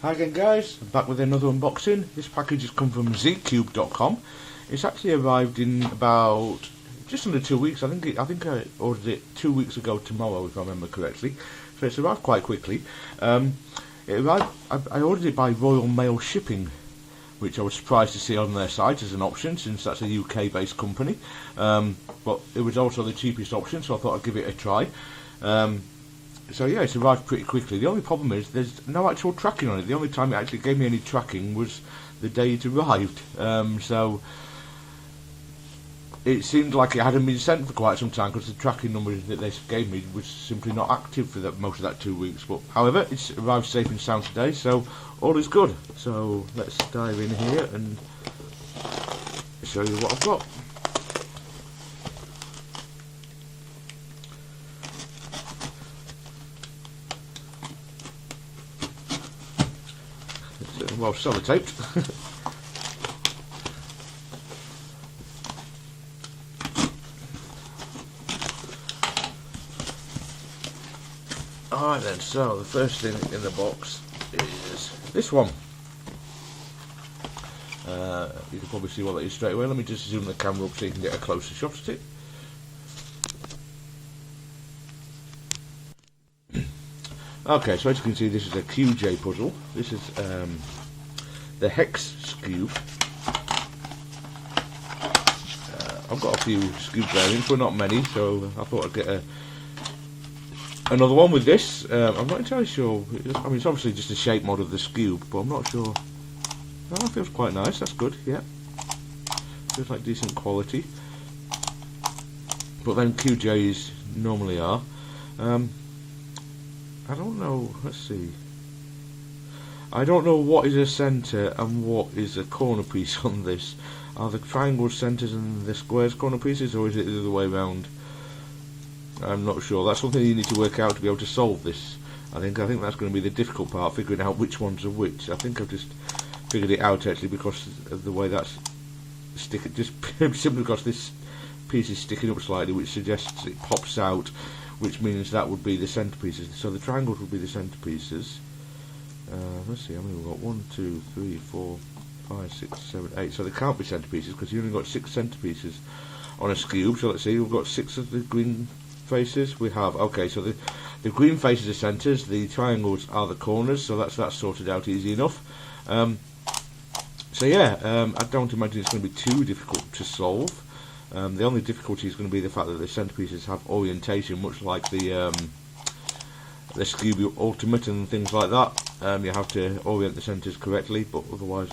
Hi again guys, I'm back with another unboxing. This package has come from zcube.cn. It's actually arrived in about just under 2 weeks. I think I ordered it 2 weeks ago tomorrow, if I remember correctly. So it's arrived quite quickly. I ordered it by Royal Mail Shipping, which I was surprised to see on their site as an option, since that's a UK based company. But it was also the cheapest option, so I thought I'd give it a try. So yeah, it's arrived pretty quickly. The only problem is there's no actual tracking on it. The only time it actually gave me any tracking was the day it arrived. So it seemed like it hadn't been sent for quite some time, because the tracking number that they gave me was simply not active for most of that 2 weeks. But however, it's arrived safe and sound today, so all is good. So let's dive in here and show you what I've got. Well, sellotaped. Alright then, so the first thing in the box is this one. You can probably see what that is straight away. Let me just zoom the camera up so you can get a closer shot at it. Okay, so as you can see, this is a QJ puzzle. This is the Hex Skewb. I've got a few Skewb variants, but not many, so I thought I'd get another one with this. I'm not entirely sure. I mean, it's obviously just a shape mod of the Skewb, but I'm not sure. Oh, it feels quite nice. That's good. Yeah, feels like decent quality. But then QJs normally are. I don't know. Let's see. I don't know what is a centre and what is a corner piece on this. Are the triangles centres and the squares corner pieces, or is it the other way around? I'm not sure. That's something you need to work out to be able to solve this. I think that's going to be the difficult part, figuring out which ones are which. I think I've just figured it out actually because of the way that's sticking. Just simply because this piece is sticking up slightly, which suggests it pops out, which means that would be the centerpieces. So the triangles would be the centerpieces. Let's see, how many we've got? 1, 2, 3, 4, 5, 6, 7, 8. So they can't be centerpieces because you only got 6 centerpieces on a Skewb. So let's see, we've got 6 of the green faces. We have, okay, so the green faces are centers, the triangles are the corners, so that's sorted out easy enough. So yeah, I don't imagine it's going to be too difficult to solve. The only difficulty is going to be the fact that the centerpieces have orientation, much like the Skewb Ultimate and things like that. You have to orient the centers correctly, but otherwise,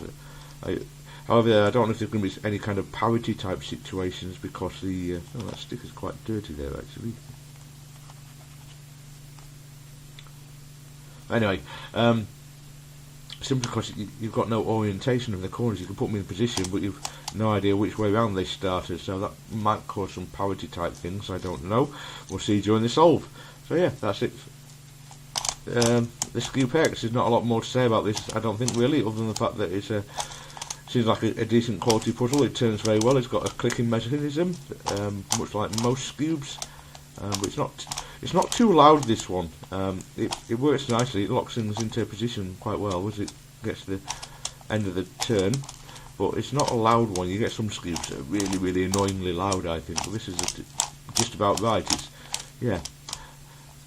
however, I don't know if there's going to be any kind of parity type situations, because the oh, that sticker's quite dirty there actually. Anyway, simply because you've got no orientation of the corners. You can put them in position, but you've no idea which way around they started, so that might cause some parity type things. I don't know. We'll see during the solve. So yeah, that's it. The Skewb Hex, there's not a lot more to say about this, I don't think, really, other than the fact that it's seems like a decent quality puzzle. It turns very well. It's got a clicking mechanism, much like most Skewbs, but it's not too loud, this one. It works nicely. It locks things into position quite well as it gets to the end of the turn, but it's not a loud one. You get some Skewbs that are really, really annoyingly loud, I think, but this is just about right. Yeah,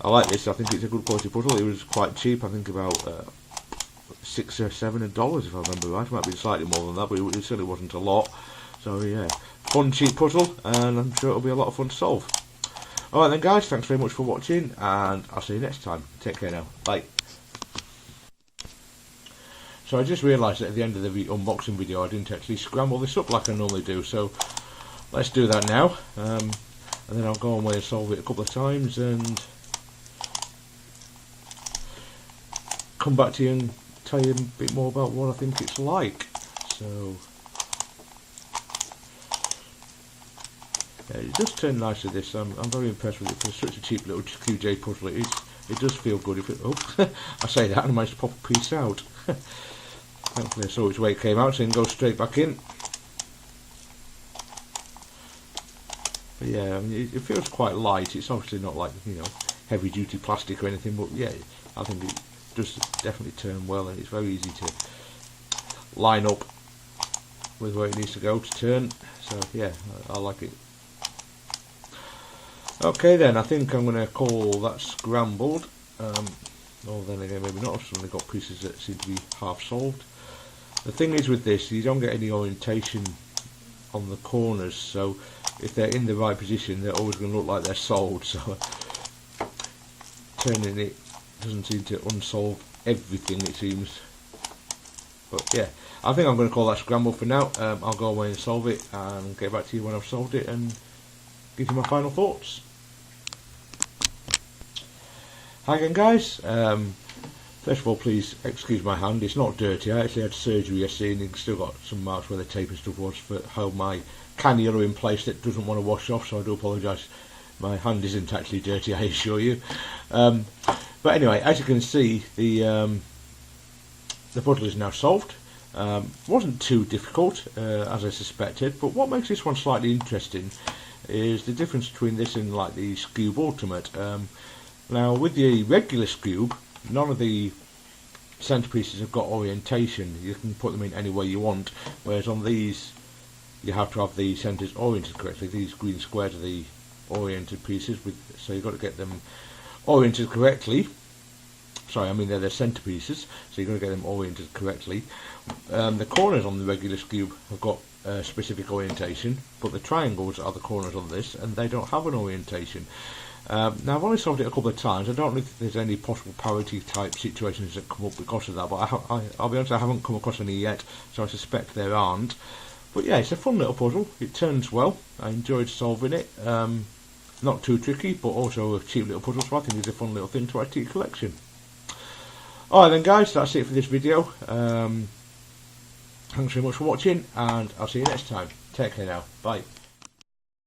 I like this. I think it's a good quality puzzle. It was quite cheap. I think about $6 or $7, if I remember right. It might be slightly more than that, but it certainly wasn't a lot. So yeah, fun, cheap puzzle, and I'm sure it'll be a lot of fun to solve. Alright then guys, thanks very much for watching, and I'll see you next time. Take care now. Bye. So I just realised that at the end of the unboxing video I didn't actually scramble this up like I normally do, so let's do that now. And then I'll go away and solve it a couple of times and come back to you and tell you a bit more about what I think it's like. So yeah, it does turn nicely, this. I'm very impressed with it for such a cheap little QJ puzzle. It does feel good. If it, oh, I say that and I managed to pop a piece out. Thankfully I saw which way it came out, so it can go straight back in. But yeah, I mean, it feels quite light. It's obviously not like, you know, heavy duty plastic or anything, but yeah, I think does definitely turn well, and it's very easy to line up with where it needs to go to turn. So yeah, I like it. Okay then, I think I'm going to call that scrambled. Or then again, maybe not. I've suddenly got pieces that seem to be half solved. The thing is with this, you don't get any orientation on the corners, so if they're in the right position, they're always going to look like they're solved. So turning it doesn't seem to unsolve everything, it seems. But yeah, I think I'm going to call that scramble for now. I'll go away and solve it and get back to you when I've solved it and give you my final thoughts. Hi again, guys. First of all, please excuse my hand. It's not dirty. I actually had surgery yesterday and it's still got some marks where the tape and stuff was for hold my cannula in place that doesn't want to wash off, so I do apologise. My hand isn't actually dirty, I assure you. But anyway, as you can see, the puzzle is now solved. Wasn't too difficult, as I suspected, but what makes this one slightly interesting is the difference between this and like the Skewb Ultimate. Now with the regular Skewb, none of the centerpieces have got orientation. You can put them in any way you want, whereas on these you have to have the centers oriented correctly. These green squares are the oriented pieces, so you've got to get them oriented correctly. Sorry, I mean they're the centerpieces, so you've got to get them oriented correctly. The corners on the regular Skewb have got specific orientation, but the triangles are the corners on this, and they don't have an orientation. Now I've only solved it a couple of times. I don't know if there's any possible parity type situations that come up because of that, but I'll be honest, I haven't come across any yet, so I suspect there aren't. But yeah, it's a fun little puzzle. It turns well. I enjoyed solving it. Not too tricky, but also a cheap little puzzle, so I think it's a fun little thing to add to your collection. Alright then guys, that's it for this video. Thanks very much for watching, and I'll see you next time. Take care now. Bye.